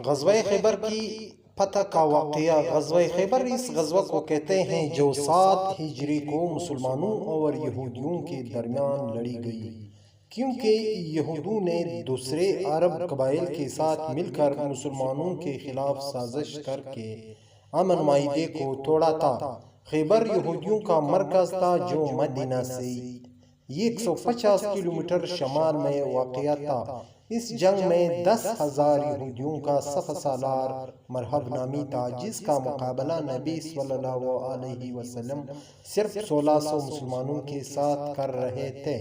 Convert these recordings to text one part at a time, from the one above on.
غزوہ خیبر کی فتح کا واقعہ۔ غزوہ خیبر اس غزوہ کو کہتے ہیں جو 7 ہجری کو مسلمانوں اور یہودیوں کے درمیان لڑی گئی، کیونکہ یہودوں نے دوسرے عرب قبائل کے ساتھ مل کر مسلمانوں کے خلاف سازش کر کے امن معاہدے کو توڑا تھا۔ خیبر یہودیوں کا مرکز تھا جو مدینہ سے 150 کلومیٹر شمال میں واقع تھا۔ اس جنگ میں 10,000 یہودیوں کا صف سالار مرحب نامی تھا، جس کا مقابلہ نبی صلی اللہ علیہ وسلم صرف 1600 مسلمانوں کے ساتھ کر رہے تھے۔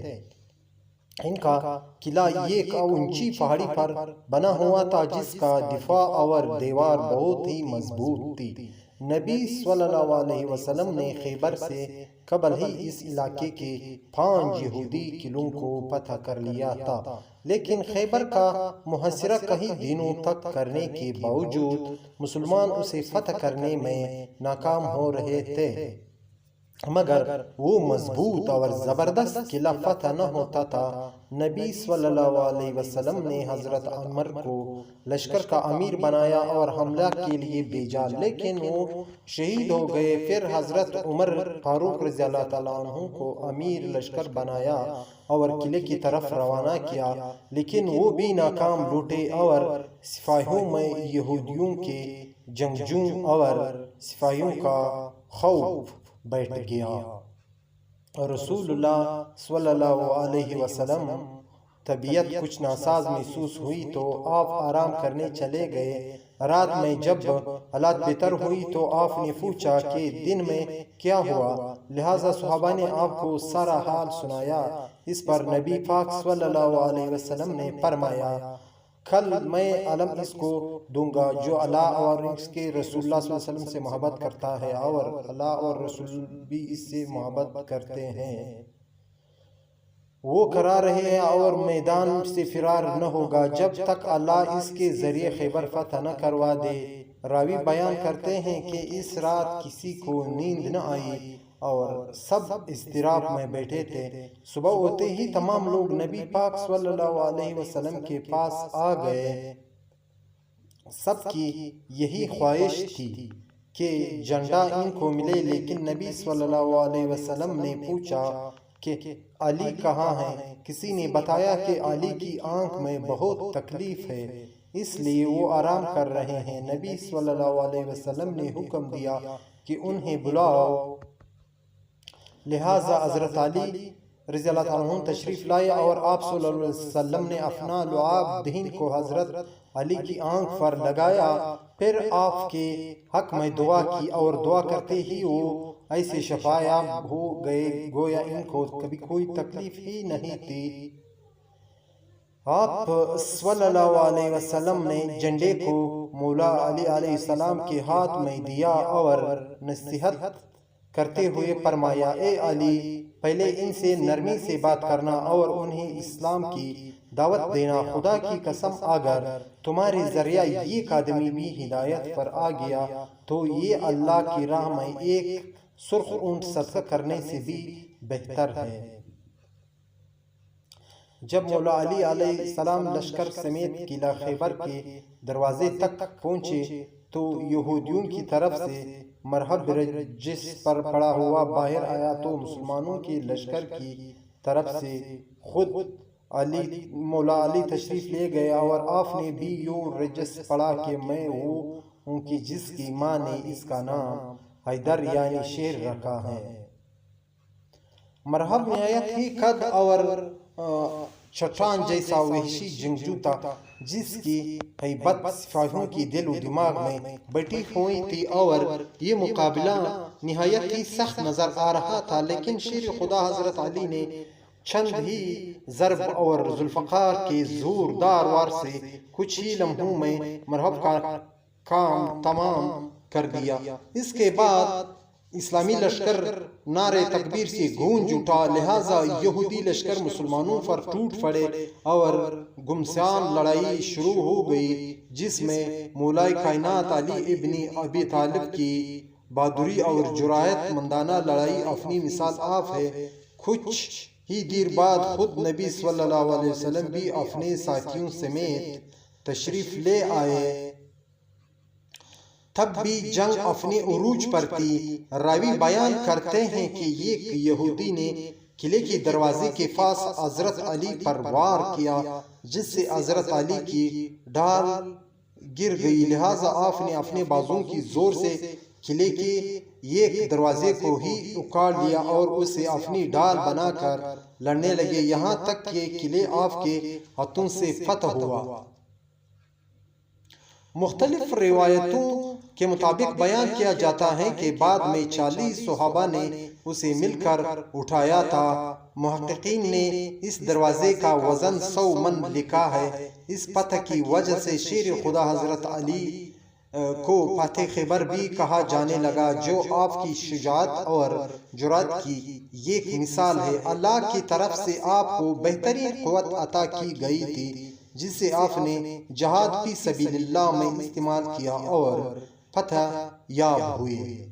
ان کا قلعہ ایک اونچی پہاڑی پر بنا ہوا تھا جس کا دفاع اور دیوار بہت ہی مضبوط تھی۔ نبی صلی اللہ علیہ وسلم نے خیبر سے قبل ہی اس علاقے کے 5 یہودی قلعوں کو فتح کر لیا تھا، لیکن خیبر کا محاصرہ کئی دنوں تک کرنے کے باوجود مسلمان اسے فتح کرنے میں ناکام ہو رہے تھے۔ مگر وہ مضبوط اور زبردست قلعہ فتح نہ ہوتا تھا۔ نبی صلی اللہ علیہ وسلم نے حضرت عمر کو لشکر کا امیر بنایا اور حملہ کے لیے بھیجا، لیکن وہ شہید ہو گئے۔ پھر حضرت عمر فاروق رضی اللہ تعالیٰ عنہ کو امیر لشکر بنایا اور قلعے کی طرف روانہ کیا، لیکن وہ بھی ناکام لوٹے اور سپاہیوں میں یہودیوں کے جنگجوؤں اور سپاہیوں کا خوف بیٹھ گیا۔ رسول اللہ صلی اللہ علیہ وسلم طبیعت کچھ ناساز محسوس ہوئی تو آپ آرام کرنے چلے گئے۔ رات میں جب حالات بہتر ہوئی تو آپ نے پوچھا کہ دن میں کیا ہوا، لہٰذا صحابہ نے آپ کو سارا حال سنایا۔ اس پر نبی پاک صلی اللہ علیہ وسلم نے فرمایا، کل میں علم اس کو دوں گا جو اللہ اور اس کے رسول اللہ صلی اللہ علیہ وسلم سے محبت کرتا ہے، اور اللہ اور رسول بھی اس سے محبت کرتے ہیں۔ وہ کرا رہے ہیں اور میدان سے فرار نہ ہوگا جب تک اللہ اس کے ذریعے خیبر فتح نہ کروا دے۔ راوی بیان کرتے ہیں کہ اس رات کسی کو نیند نہ آئی اور سب اضطراب میں بیٹھے تھے۔ صبح ہوتے ہی تمام لوگ نبی پاک صلی اللہ علیہ وسلم کے پاس آ گئے۔ سب کی یہی خواہش تھی کہ جھنڈا ان کو ملے، لیکن نبی صلی اللہ علیہ وسلم نے پوچھا کہ علی کہاں ہیں؟ کسی نے بتایا کہ علی کی آنکھ میں بہت تکلیف ہے، اس لیے وہ آرام کر رہے ہیں۔ نبی صلی اللہ علیہ وسلم نے حکم دیا کہ انہیں بلاؤ۔ لہٰذا حضرت علی رضی اللہ عنہ تشریف لائے اور آپ صلی اللہ علیہ وسلم نے اپنا لعاب دہن کو حضرت علی کی آنکھ پر لگایا، پھر آپ کے حق میں دعا کی اور دعا کرتے ہی وہ ایسے شفا یاب ہو گئے گویا ان کو کبھی کوئی تکلیف ہی نہیں تھی۔ آپ صلی اللہ علیہ وسلم نے جھنڈے کو مولا علی علیہ السلام کے ہاتھ میں دیا اور نصیحت کرتے ہوئے فرمایا، اے علی، پہلے ان سے نرمی سے بات کرنا اور انہیں اسلام کی دعوت دینا۔ خدا کی قسم اگر تمہارے ذریعہ ایک آدمی بھی ہدایت پر آ گیا تو یہ اللہ کی راہ میں ایک سرخ اونٹ صدقہ کرنے سے بھی بہتر ہے۔ جب مولا علی علیہ السلام لشکر سمیت قلعہ خیبر کے دروازے تک پہنچے تو یہودیوں کی طرف سے مرحب جس پر پڑا ہوا باہر آیا تو مسلمانوں کے لشکر کی طرف سے خود مولا علی تشریف لے گئے اور آپ نے بھی یوں رجس پڑھا کہ میں وہ ہوں کہ جس کی ماں نے اس کا نام حیدر یعنی شیر رکھا ہے۔ مرحب نہایت ہی قد اور چٹان جیسا وحشی جنگجو تھا جس کی ہیبت سپاہیوں کی دل و دماغ میں بیٹھی ہوئی تھی اور یہ مقابلہ نہایت ہی سخت نظر آ رہا تھا، لیکن شیر خدا حضرت علی نے چند ہی ضرب اور ذوالفقار کے زوردار وار سے کچھ ہی لمحوں میں مرحب کا کام تمام کر دیا۔ اس کے بعد اسلامی لشکر نعرے تکبیر سے گونج اٹھا، لہٰذا یہودی لشکر مسلمانوں پر ٹوٹ پڑے اور گھمسان لڑائی شروع ہو گئی، جس میں مولا کائنات علی ابن ابی طالب کی بہادری اور جرأت مندانہ لڑائی اپنی مثال آپ ہے۔ کچھ ہی دیر بعد خود نبی صلی اللہ علیہ وسلم بھی اپنے ساتھیوں سمیت تشریف لے آئے۔ تب بھی جنگ اپنے عروج پر تھی۔ راوی بیان کرتے ہیں کہ ایک یہودی نے قلعے کے دروازے کے پاس حضرت علی پر وار کیا، جس سے حضرت علی کی ڈھال گر گئی، لہٰذا آپ نے اپنے بازوؤں کی زور سے قلعے کے ایک دروازے کو ہی اکھاڑ لیا اور اسے اپنی ڈھال بنا کر لڑنے لگے، یہاں تک کہ قلعہ آپ کے ہاتھوں سے فتح ہوا۔ مختلف روایتوں کے مطابق بیان کیا جاتا ہے کہ بعد میں 40 صحابہ نے اسے مل کر اٹھایا تھا۔ محققین نے اس دروازے کا وزن 100 من لکھا ہے۔ اس فتح کی وجہ سے شیر خدا حضرت علی کو فتح خیبر بھی کہا جانے لگا، جو آپ کی شجاعت اور جرأت کی ایک مثال ہے۔ اللہ کی طرف سے آپ کو بہترین قوت عطا کی گئی تھی، جسے آپ نے جہاد فی سبیل اللہ میں استعمال کیا اور فتح یاب ہوئے۔